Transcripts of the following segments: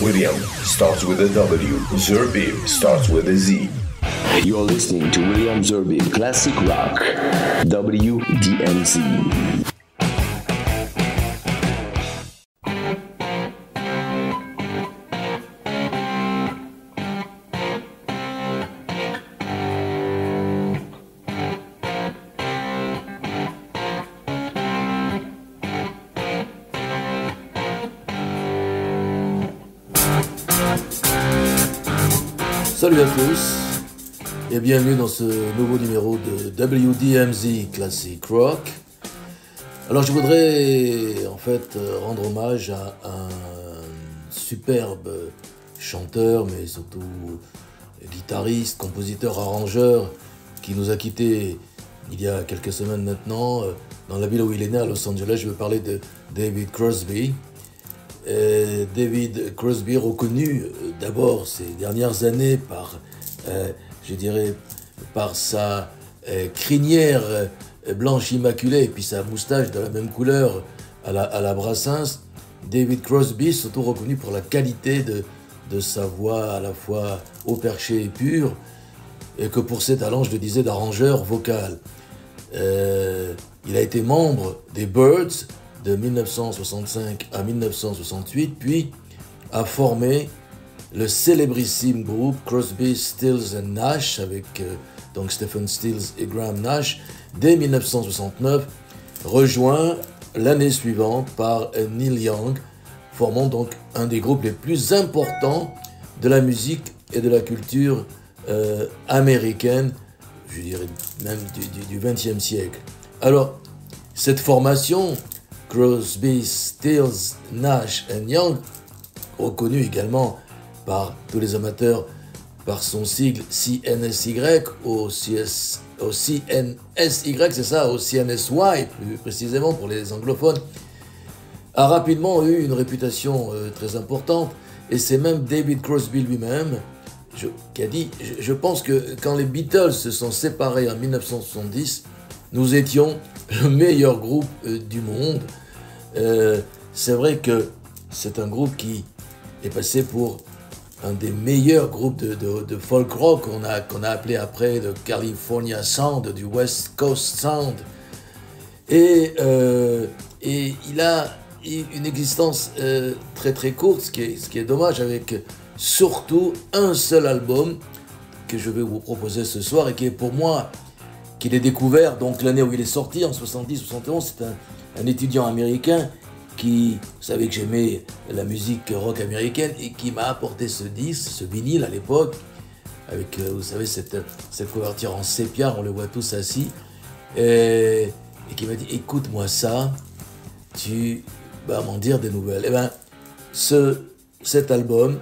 William starts with a W. Zerbib starts with a Z. You're listening to William Zerbib Classic Rock, WDMZ. Salut à tous et bienvenue dans ce nouveau numéro de WDMZ Classic Rock. Alors je voudrais en fait rendre hommage à un superbe chanteur mais surtout guitariste, compositeur, arrangeur qui nous a quittés il y a quelques semaines maintenant dans la ville où il est né à Los Angeles. Je veux parler de David Crosby. David Crosby, reconnu d'abord ces dernières années par, je dirais, par sa crinière blanche immaculée et puis sa moustache de la même couleur à la Brassens. David Crosby, surtout reconnu pour la qualité de sa voix à la fois haut perché et pure, et que pour ses talents, je le disais, d'arrangeur vocal. Il a été membre des Byrds de 1965 à 1968, puis a formé le célébrissime groupe Crosby, Stills and Nash avec donc Stephen Stills et Graham Nash dès 1969, rejoint l'année suivante par Neil Young, formant donc un des groupes les plus importants de la musique et de la culture américaine, je dirais même du XXe siècle. Alors, cette formation Crosby, Stills, Nash and Young, reconnu également par tous les amateurs par son sigle CNSY, au CNSY, c'est ça, au CNSY plus précisément pour les anglophones, a rapidement eu une réputation très importante, et c'est même David Crosby lui-même qui a dit « Je pense que quand les Beatles se sont séparés en 1970, nous étions le meilleur groupe du monde ». C'est vrai que c'est un groupe qui est passé pour un des meilleurs groupes de folk rock qu'on a appelé après le California Sound, du West Coast Sound. Et il a une existence très très courte, ce qui est dommage, avec surtout un seul album que je vais vous proposer ce soir et qui est pour moi, qu'il ait découvert donc l'année où il est sorti, en 70-71, c'est un étudiant américain qui, vous savez que j'aimais la musique rock américaine et qui m'a apporté ce disque, ce vinyle à l'époque, avec, vous savez, cette couverture en sépia, on le voit tous assis, et qui m'a dit « Écoute-moi ça, tu vas m'en dire des nouvelles ». Et bien, cet album,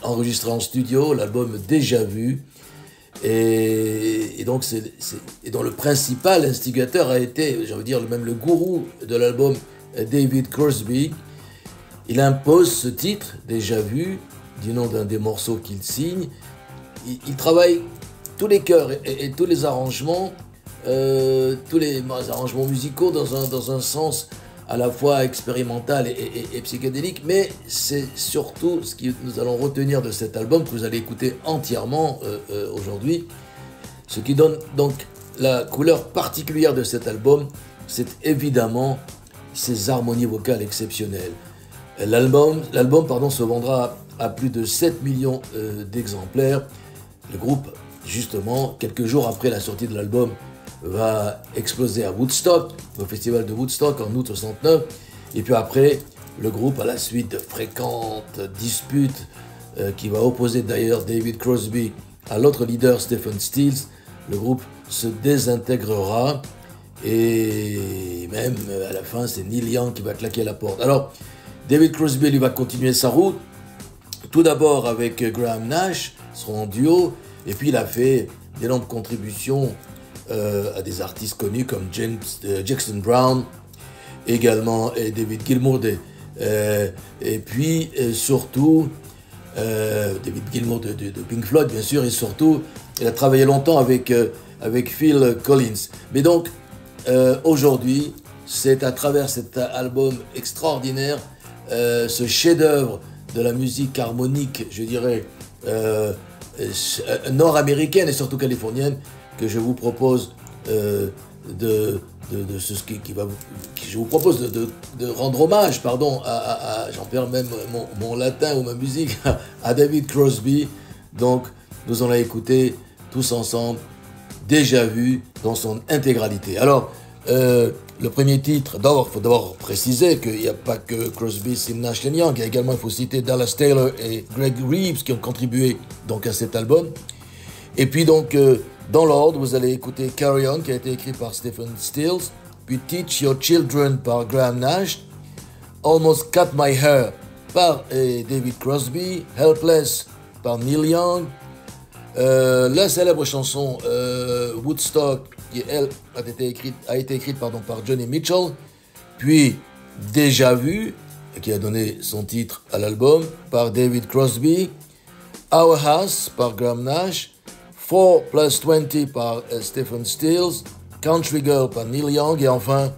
enregistré en studio, l'album Déjà Vu, et donc dont le principal instigateur a été, j'ai envie de dire, même le gourou de l'album, David Crosby. Il impose ce titre, Déjà Vu, du nom d'un des morceaux qu'il signe. Il travaille tous les chœurs et tous les arrangements, tous les arrangements musicaux dans un sens à la fois expérimental et psychédélique, mais c'est surtout ce que nous allons retenir de cet album, que vous allez écouter entièrement aujourd'hui. Ce qui donne donc la couleur particulière de cet album, c'est évidemment ses harmonies vocales exceptionnelles. L'album se vendra à plus de 7 millions d'exemplaires. Le groupe, justement, quelques jours après la sortie de l'album, va exploser à Woodstock, au festival de Woodstock en août 69. Et puis après, le groupe, à la suite de fréquentes disputes qui va opposer d'ailleurs David Crosby à l'autre leader Stephen Stills, le groupe se désintégrera et même à la fin, c'est Neil Young qui va claquer la porte. Alors, David Crosby, lui, va continuer sa route, tout d'abord avec Graham Nash, seront en duo, et puis il a fait d'énormes contributions à des artistes connus comme Jackson Browne, également et David Gilmour, et puis surtout David Gilmour de Pink Floyd, bien sûr, et surtout, il a travaillé longtemps avec Phil Collins. Mais donc, aujourd'hui, c'est à travers cet album extraordinaire, ce chef-d'œuvre de la musique harmonique, je dirais, nord-américaine et surtout californienne, que je vous propose je vous propose de rendre hommage, pardon, j'en perds même mon latin ou ma musique, à David Crosby. Donc, nous allons écouter tous ensemble, Déjà Vu, dans son intégralité. Alors, le premier titre, d'abord, il faut d'abord préciser qu'il n'y a pas que Crosby, Stills, Nash & Young, il y a également, il faut citer Dallas Taylor et Greg Reeves qui ont contribué donc à cet album. Et puis donc, dans l'ordre, vous allez écouter Carry On, qui a été écrit par Stephen Stills, puis Teach Your Children par Graham Nash, Almost Cut My Hair par David Crosby, Helpless par Neil Young, la célèbre chanson Woodstock, qui elle a été écrite par Johnny Mitchell, puis Déjà Vu, qui a donné son titre à l'album, par David Crosby, Our House par Graham Nash, 4+20 par Stephen Stills, Country Girl par Neil Young, et enfin,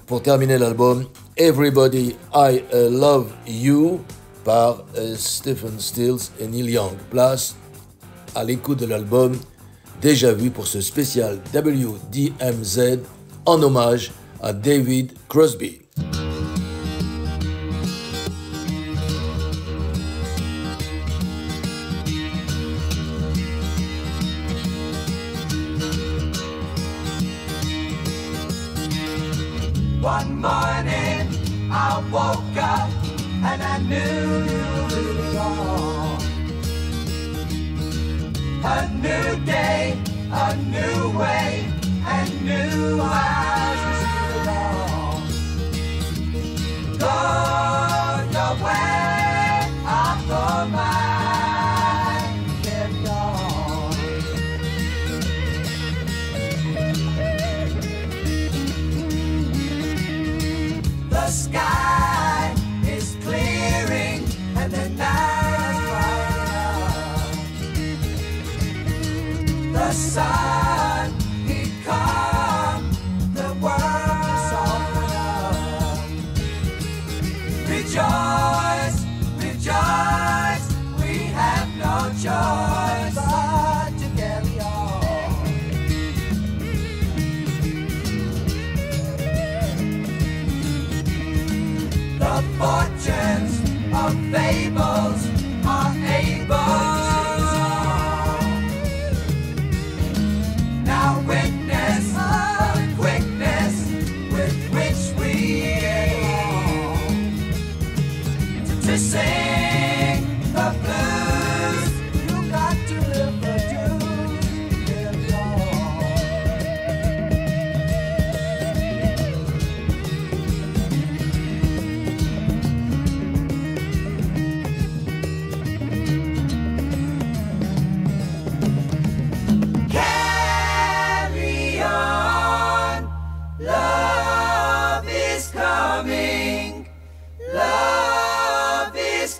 pour terminer l'album, Everybody I Love You par Stephen Stills et Neil Young. Place à l'écoute de l'album Déjà Vu pour ce spécial WDMZ en hommage à David Crosby. One morning I woke up and I knew you were gone. A new day, a new way, and new eyes to belong. Go your way, I'll go mine, kept on. The sky is clearing and the night is bright. The sun, he come, the world is open up. Rejoice, rejoice, we have no choice but to carry on. The fortunes of fables are able. Now witness the quickness with which we to sing the blues. You got to live the dues. Carry on, love is coming, love is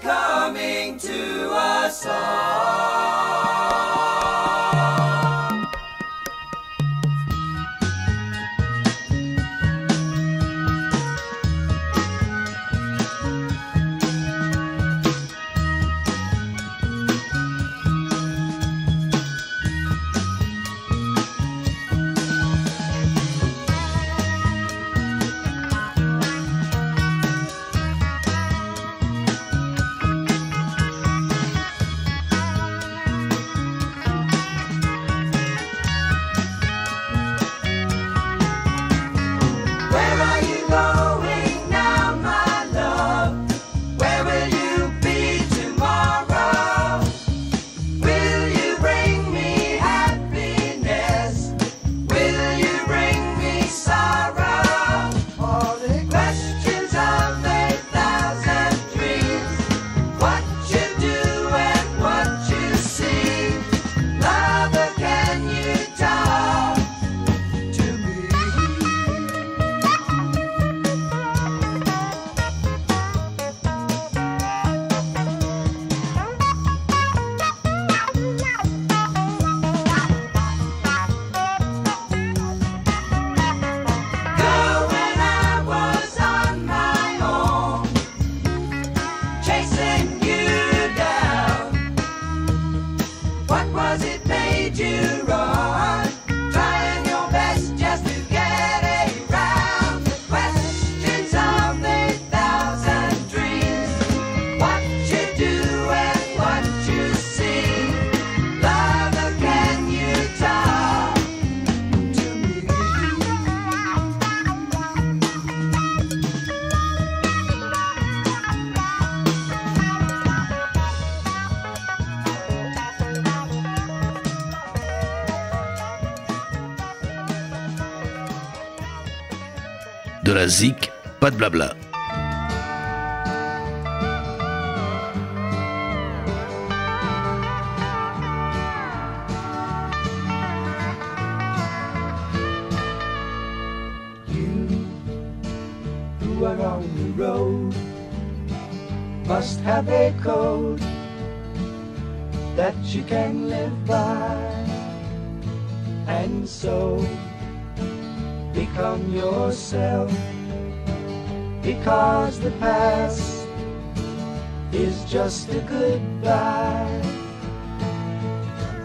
de la zik, pas de blabla. On the road must have a code that you can live by, and so become yourself, because the past is just a goodbye.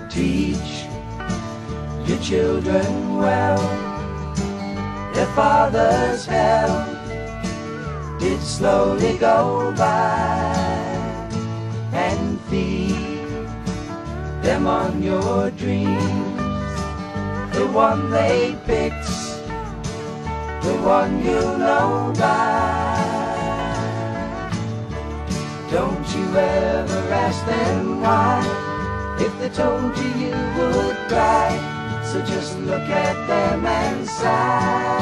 Teach your children well, their father's hell did slowly go by, and feed them on your dreams, the one they picked, the one you know by. Don't you ever ask them why, if they told you you would cry, so just look at them and sigh.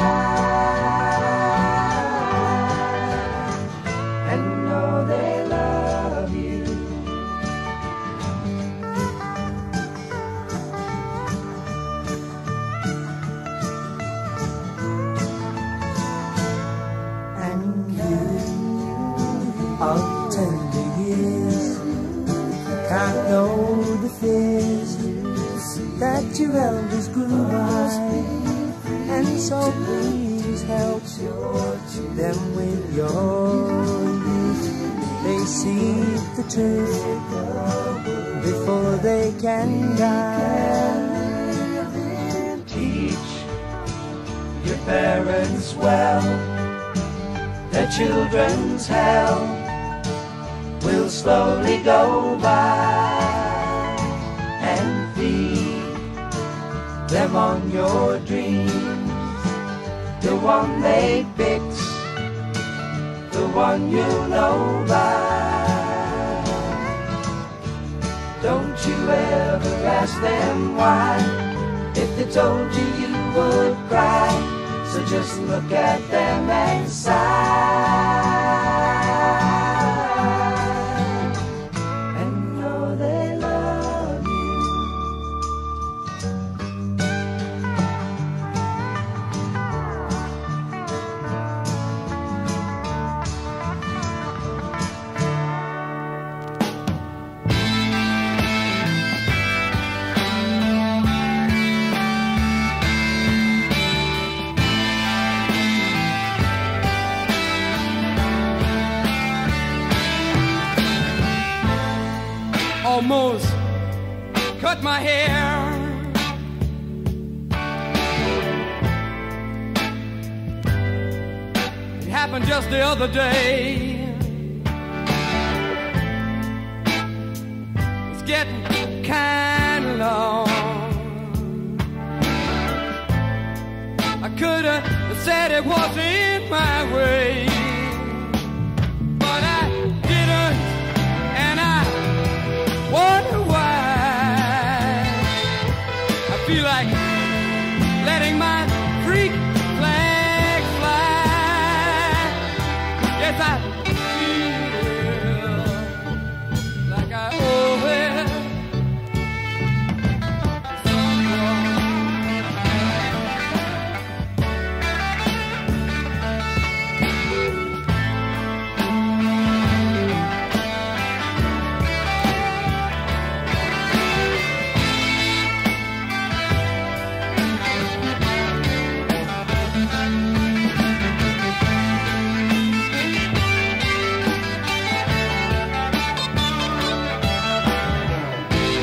Of tender years, can't know the fears that your elders grew by, and so please help them with your youth. They see the truth before they can die. Teach your parents well, their children's hell will slowly go by, and feed them on your dreams, the one they picked, the one you know by. Don't you ever ask them why, if they told you you would cry, so just look at them and sigh. Almost cut my hair, it happened just the other day. It's getting kinda long. I could have said it wasn't my way, but I didn't, and I wonder why. I feel like letting my freak flag fly. Yes, I feel like I owe it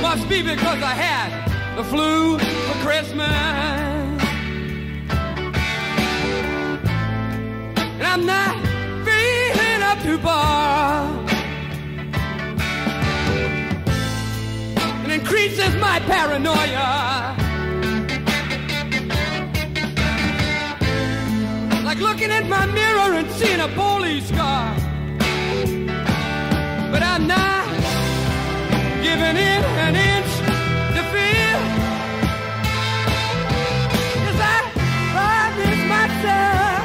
must be because I had the flu for Christmas, and I'm not feeling up to bar. It increases my paranoia, like looking at my mirror and seeing a police car. But I'm not giving in an inch to fear, 'cause I promised myself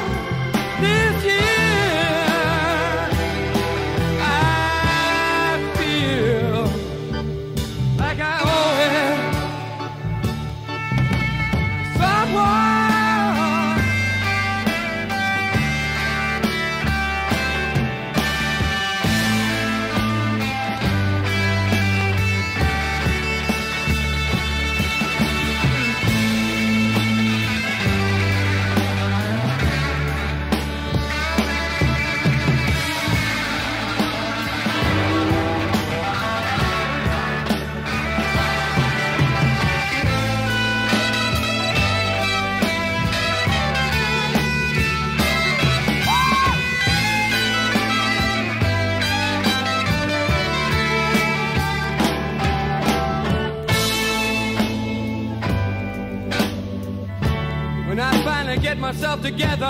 get myself together.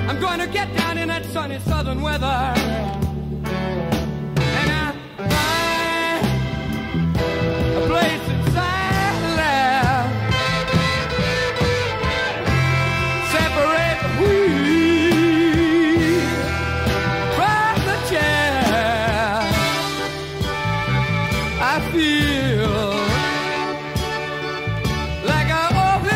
I'm going to get down in that sunny southern weather. And I find a place inside left. Separate the wheat from the chair. I feel like I owe it.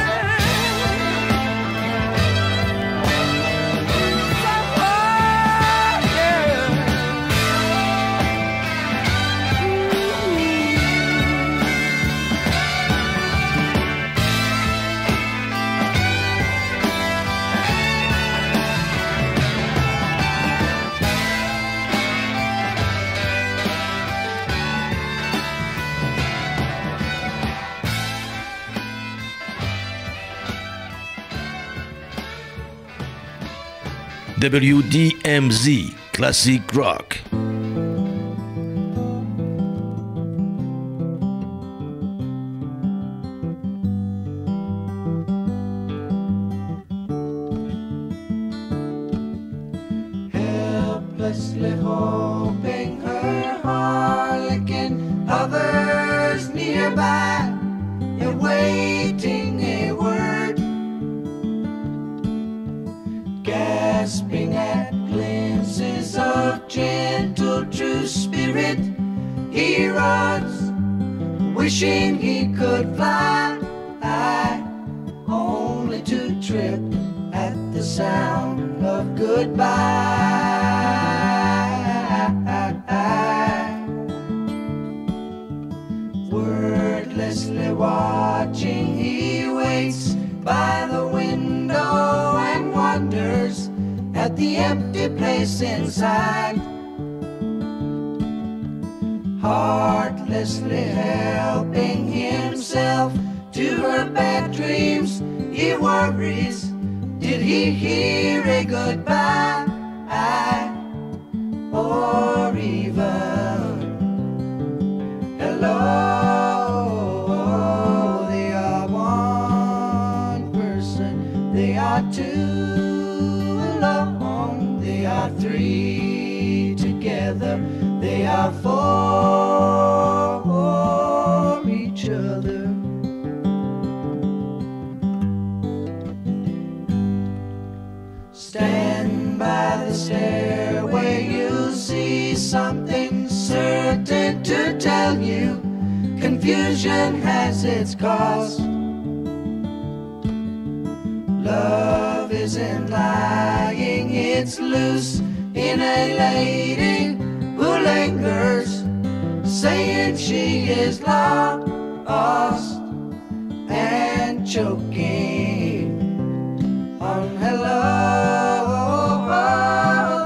WDMZ Classic Rock. Helplessly hoping her harlequin hovers nearby, awaiting a word, gasping at glimpses of gentle true spirit. He runs, wishing he could fly, only to trip at the sound of goodbye. Wordlessly watching, he waits by the window and wonders at the empty place inside. Heartlessly helping himself to her bad dreams, he worries, did he hear a goodbye? Or even hello? They are one person, they are two alone, they are three together, they are for each other. Stand by the stairway, you'll see something certain to tell you. Confusion has its cause. Love isn't lying, it's loose in a lady who lingers, saying she is lost and choking on hello.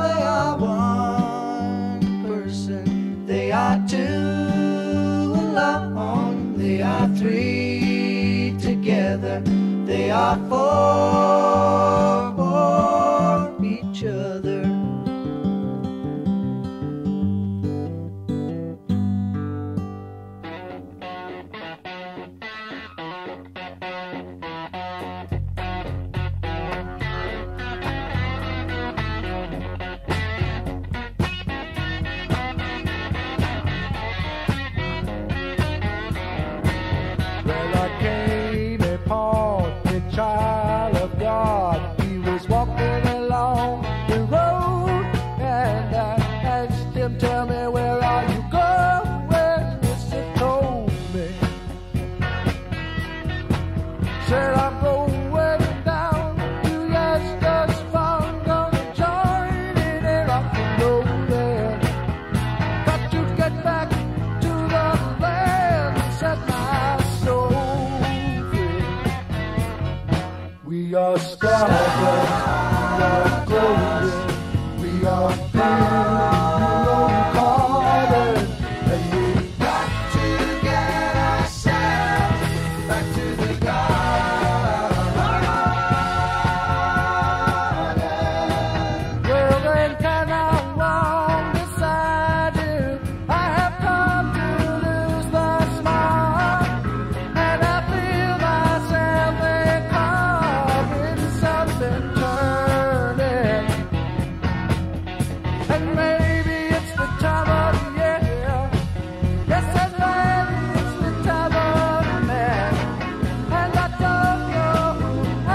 They are one person, they are two alone, they are three together, they are for each other. Child of God, he was walking along the road, and I asked him, tell me, where are you going? Yes, he told me. Said, I'm going down to Yesca's farm, gonna join in a rock and roll band. Got to get back to the land, set my soul. We are stardust, we are golden, we are blue-colored, and we got to get ourselves back to the garden. Well, then can I walk beside you? I have come to lose the smile, and I feel myself and maybe it's the time of year. Yes, and maybe it's the time of man. And I don't know who I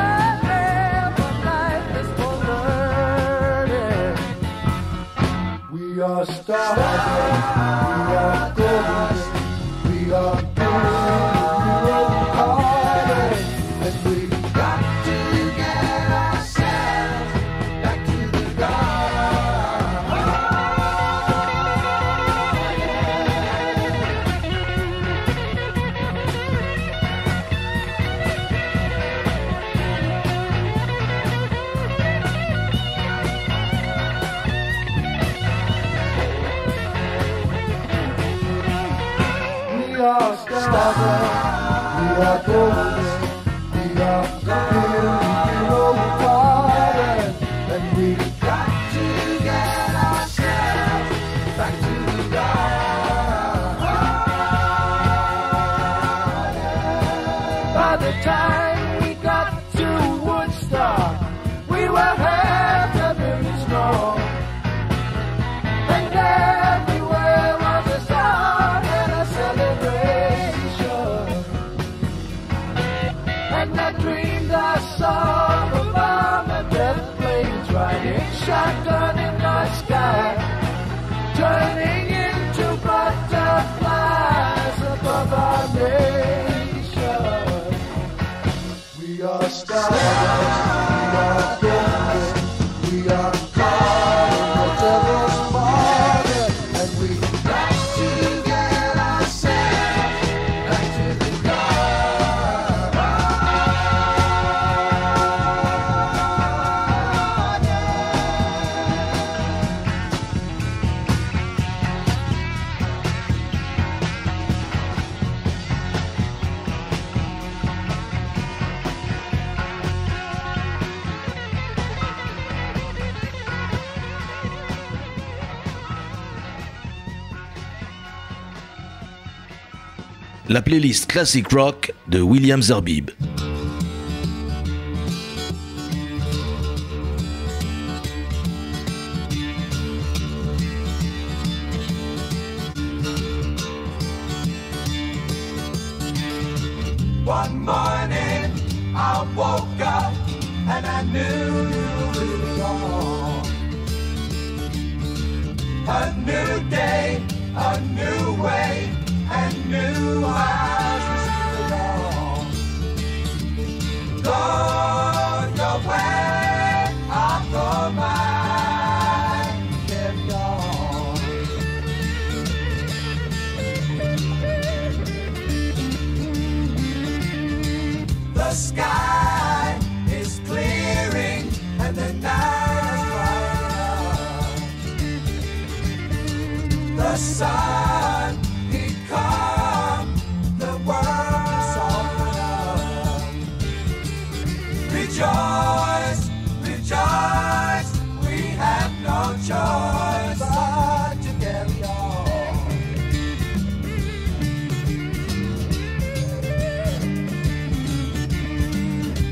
am, but life is for learning. We are stars, we are golden, we are broken hearted, and we got to get ourselves back to the We are stars, we are golden, we are broken hearted, and we got to get ourselves back to the garden. By the time we got to Woodstock, we were half a million strong. And everywhere was a song and a celebration. And I dreamed I saw the bomb and death planes riding shotgun in the sky, turning into butterflies above our nation. We are stars, we are golden, we are caught in the devil's market, and we got to get ourselves back to the La playlist Classic Rock de William Zerbib. One morning I woke up and I knew it was gone. A new day, a new way, and new eyes to see the dawn. Go your way, I'll go mine, kept on. The sky is clearing and the night is bright. The sun, he come, the world is open up. Rejoice, rejoice, we have no choice but to carry on.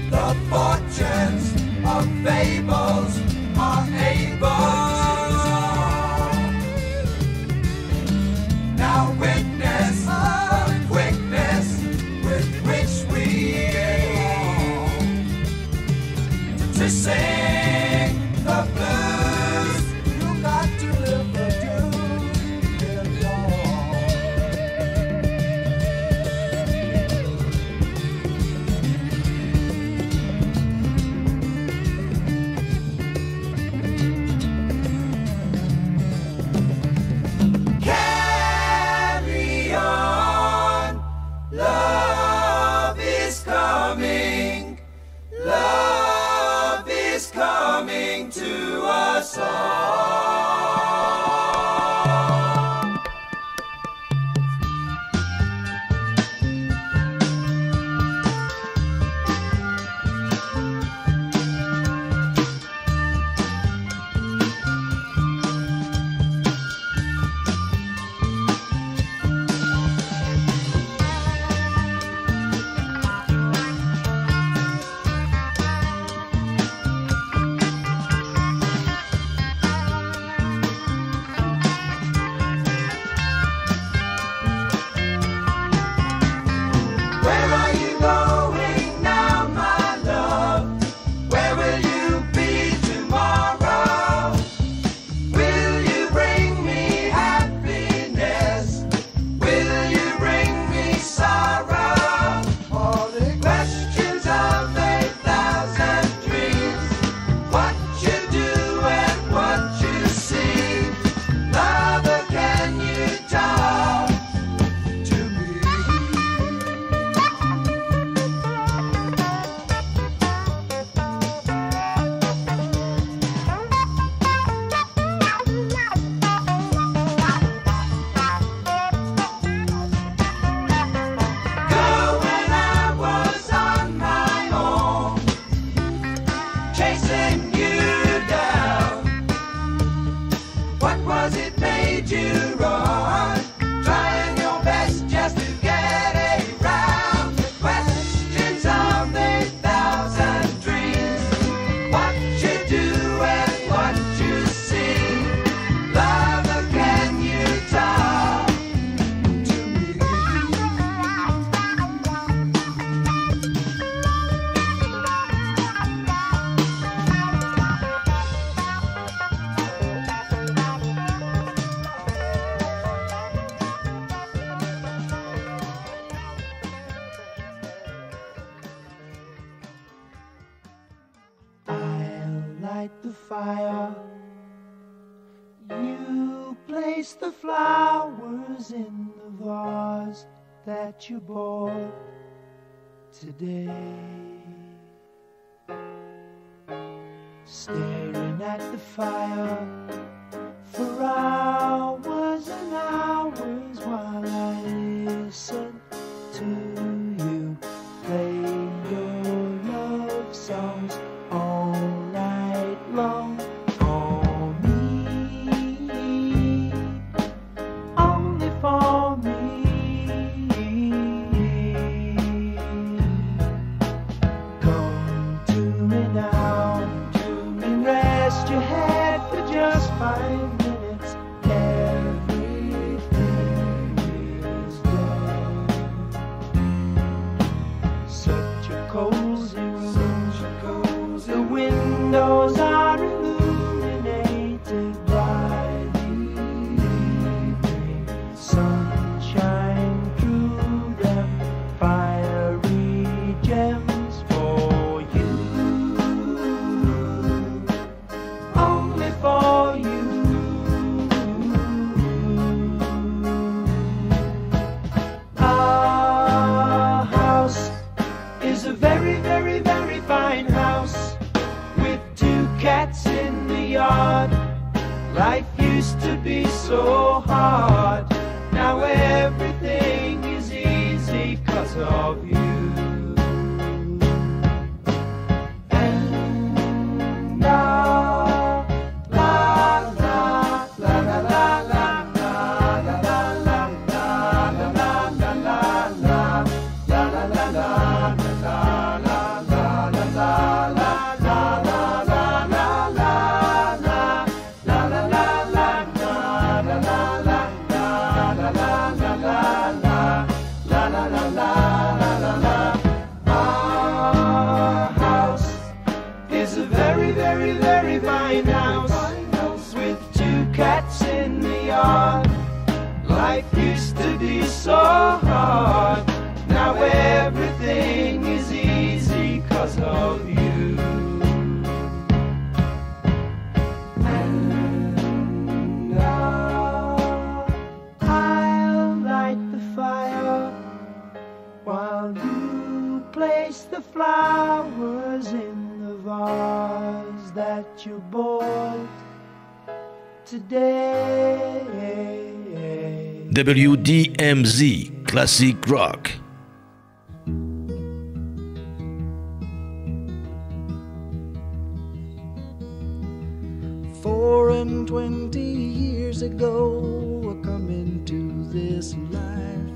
The fortunes of fables are able to was it made you run? Trying your best just to get around the questions of a thousand dreams. What you do and what you see. Lover, can you talk to me? I'll light the fire. You place the flowers in the vase that you bought today. Staring at the fire for hours and hours while I listen to you play your love songs all night long. For me, only for me. Come to me now, and rest your head for just 5 minutes. Everything is done. Such a cozy room. The windows are illuminated by the evening sunshine through them. Fiery gems for you, only for you. Our house is a very, very, very fine house with 2 cats in the yard. Life used to be so hard. Now everything is easy 'cause of you. And now, la la la la la la la la la la la la la la la la la la la. Our house is a very, very, very fine house with 2 cats in the yard. Life used to be so hard. Now everything is easy 'cause of you. And I'll light the fire while you place the flowers in the vase that you bought today. WDMZ Classic Rock. 24 years ago, I come into this life,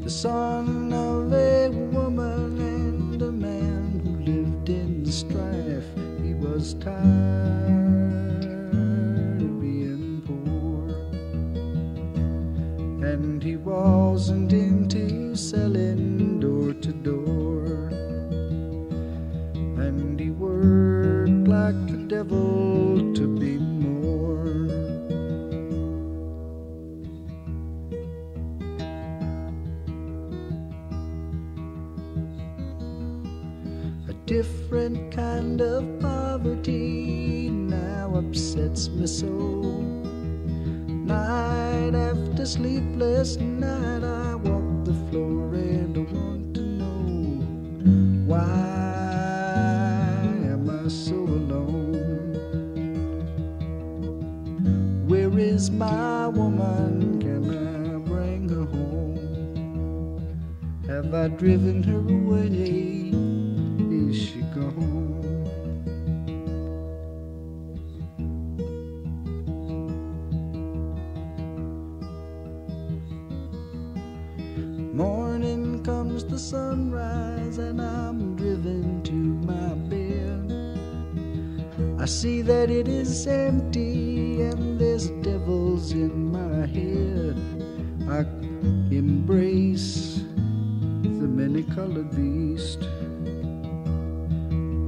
the son of a woman and a man who lived in strife. He was tired of being poor, and he wasn't into selling door to door, and he worked like the devil to be more. A different kind of poverty now upsets me so. Night after sleepless night, I walk the floor and I want to know, why am I so alone? Where is my woman? Can I bring her home? Have I driven her away? Is she gone? the sunrise and I'm driven to my bed. I see that it is empty and there's devils in my head. I embrace the many-colored beast.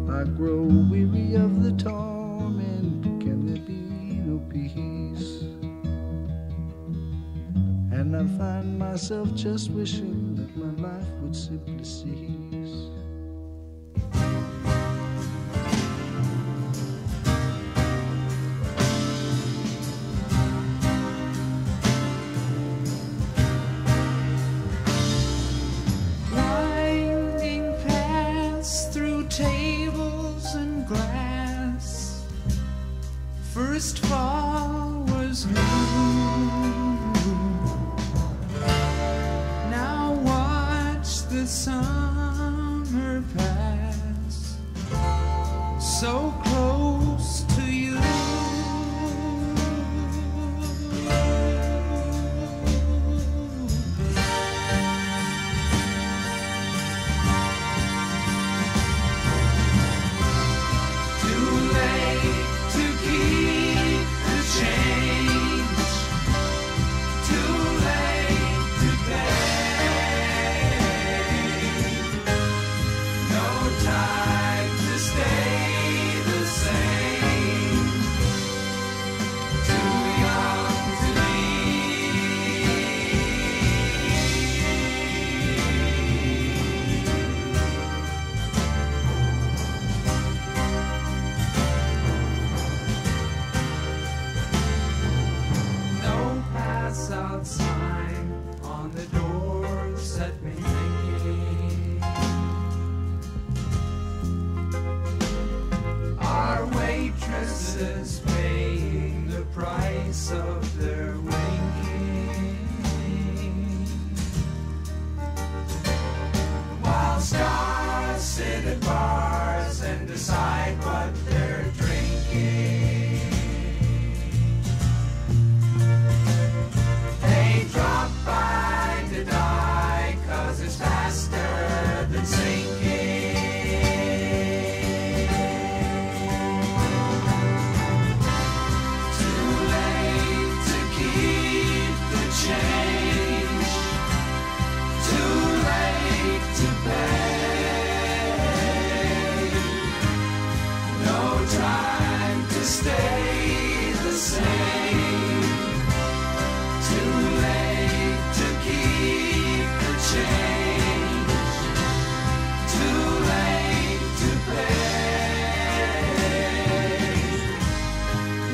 I grow weary of the torment. Can there be no peace? And I find myself just wishing that my life would simply cease. Winding paths through tables and glass. First fall was new. Now watch the summer pass, so close to you. Too late to keep the change. Too late to pay. No time to stay the same. Too young to No pass-out sign on the door set me thinking. Are waitresses paying the price of their winking? While stars sit at bars and decide what they're drinking. They drop by to die, 'cause it's faster than sinking. Too late to keep the change. Too late to pay. No time to stay the same. Too late to keep the change. Too late to pay.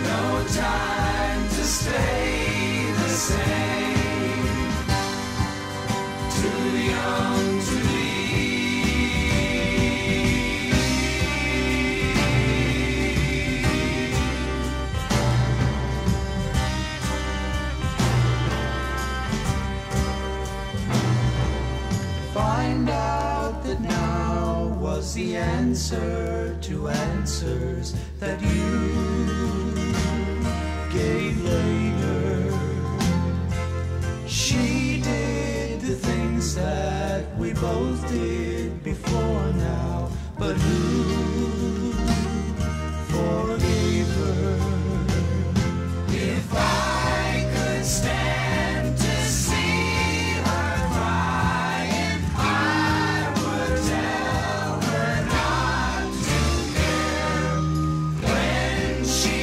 No time to stay the same. Too young to find out that now was the answer to answers that you gave later. She did the things that we both did before now, but who forgave her? If I could stand to see her crying, I would tell her not to care. When she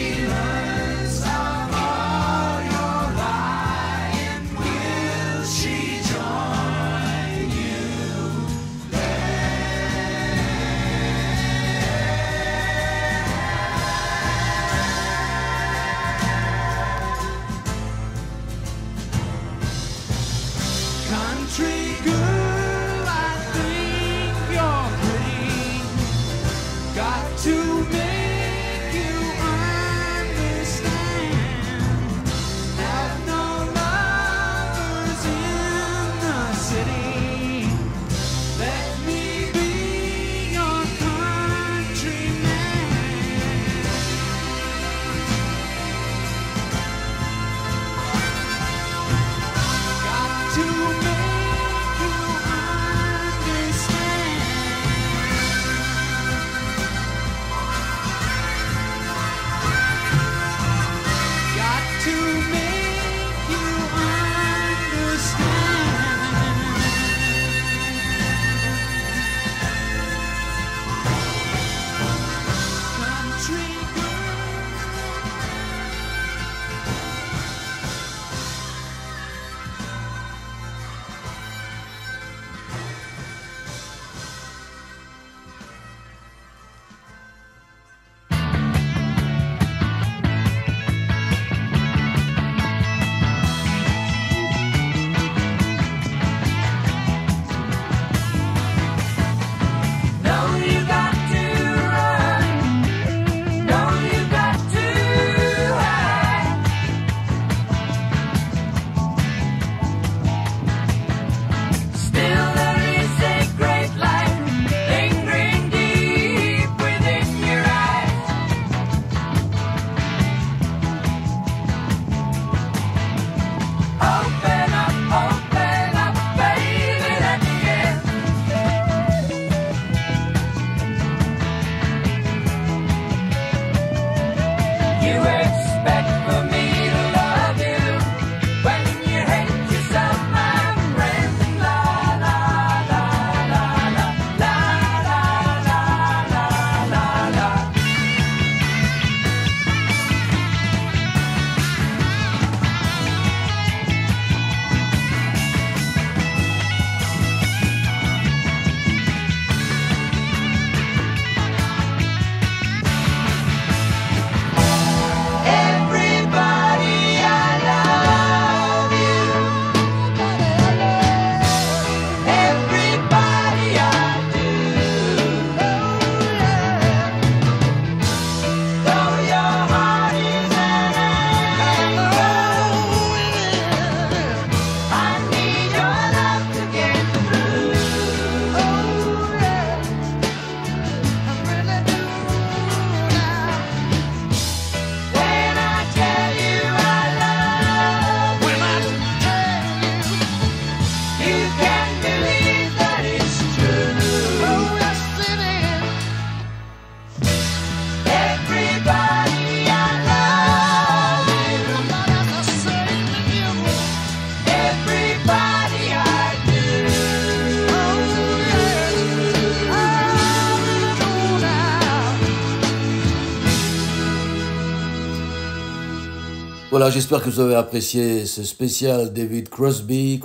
Voilà, j'espère que vous avez apprécié ce spécial David Crosby,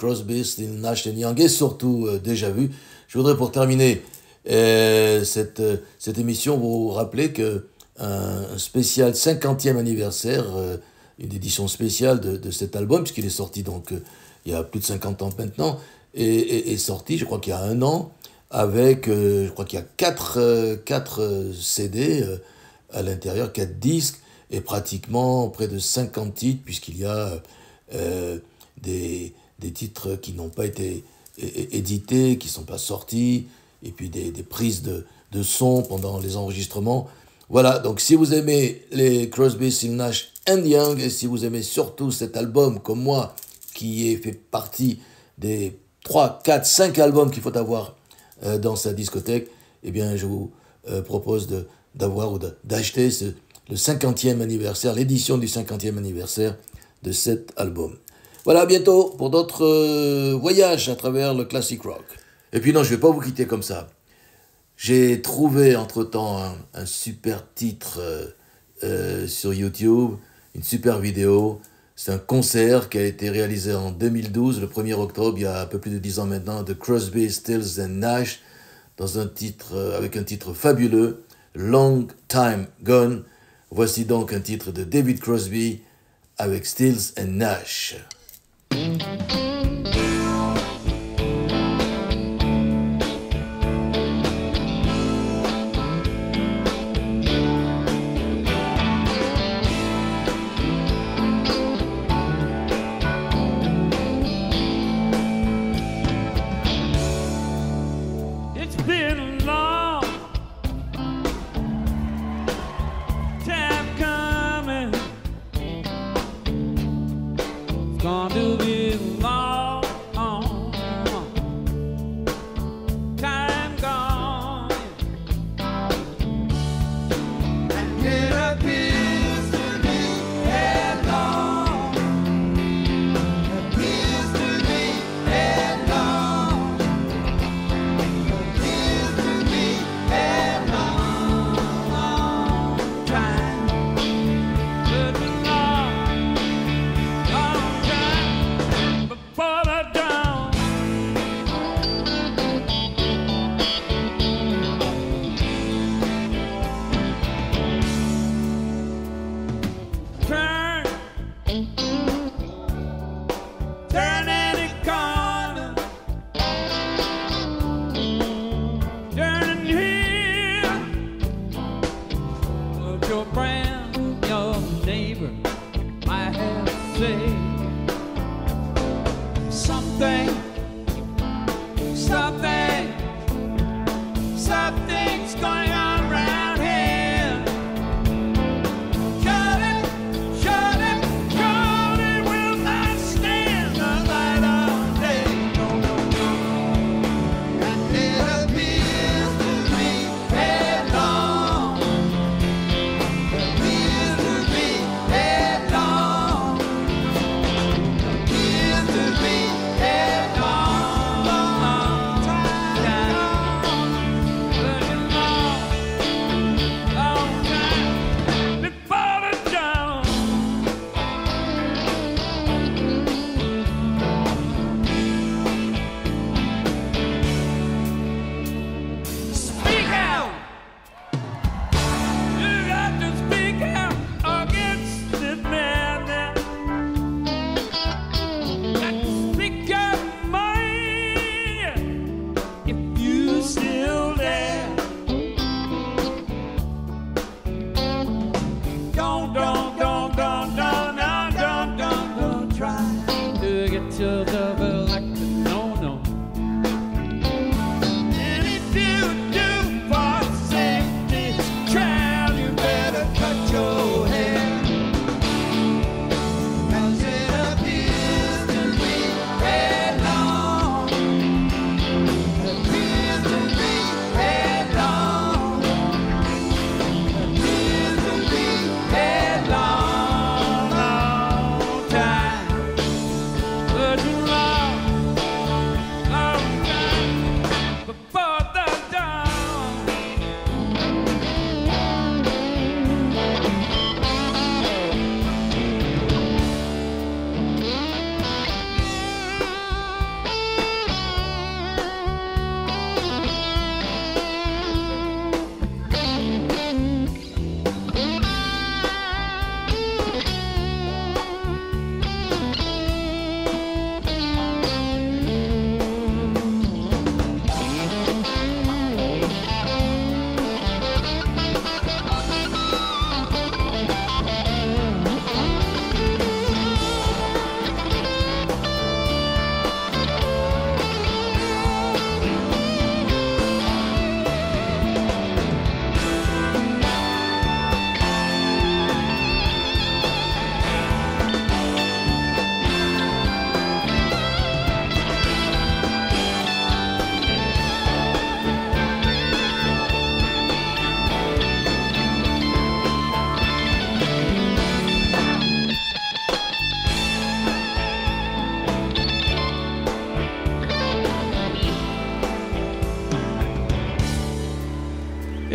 Still Nash Young et surtout Déjà Vu. Je voudrais pour terminer cette émission vous rappeler que un spécial 50e anniversaire, une édition spéciale de cet album, puisqu'il est sorti donc il y a plus de 50 ans maintenant, est sorti, je crois qu'il y a un an, avec, je crois qu'il y a 4 CD à l'intérieur, 4 disques, et pratiquement près de 50 titres, puisqu'il y a des titres qui n'ont pas été édités, qui ne sont pas sortis, et puis des prises de son pendant les enregistrements. Voilà, donc si vous aimez les Crosby, Still Nash Young, et si vous aimez surtout cet album, comme moi, qui fait partie des 3, 4, 5 albums qu'il faut avoir dans sa discothèque, eh bien je vous propose d'avoir ou d'acheter le 50e anniversaire, l'édition du 50e anniversaire de cet album. Voilà, à bientôt pour d'autres voyages à travers le classic rock. Et puis non, je ne vais pas vous quitter comme ça. J'ai trouvé entre-temps un super titre sur YouTube, une super vidéo. C'est un concert qui a été réalisé en 2012, le 1er octobre, il y a un peu plus de 10 ans maintenant, de Crosby, Stills and Nash, dans avec un titre fabuleux, Long Time Gone. Voici donc un titre de David Crosby avec Stills and Nash.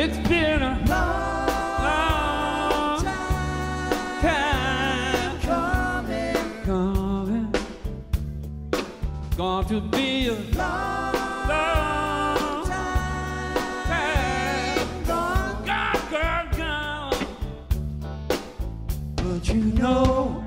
It's been a long time coming. Going to be a long time gone. But you know